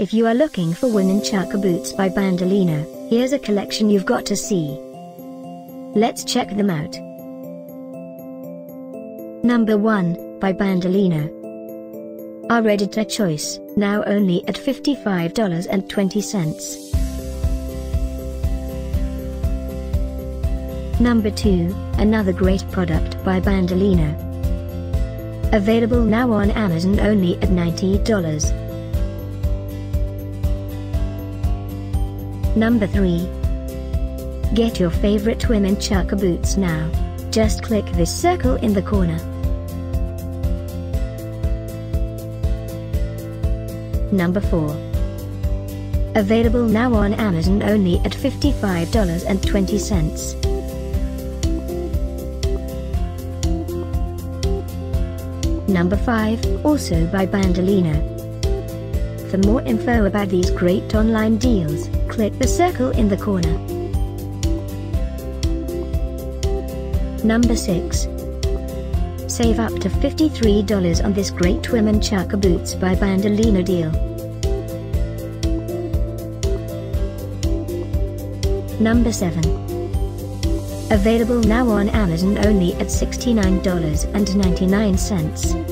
If you are looking for women Chukka boots by Bandolino, here's a collection you've got to see. Let's check them out. Number 1, by Bandolino. Our editor choice, now only at $55.20. Number 2, another great product by Bandolino. Available now on Amazon only at $90. Number 3. Get your favorite women Chukka boots now. Just click this circle in the corner. Number 4. Available now on Amazon only at $55.20. Number 5, also by Bandolino. For more info about these great online deals, click the circle in the corner. Number 6. Save up to $53 on this great women Chukka boots by Bandolino deal. Number 7. Available now on Amazon only at $69.99.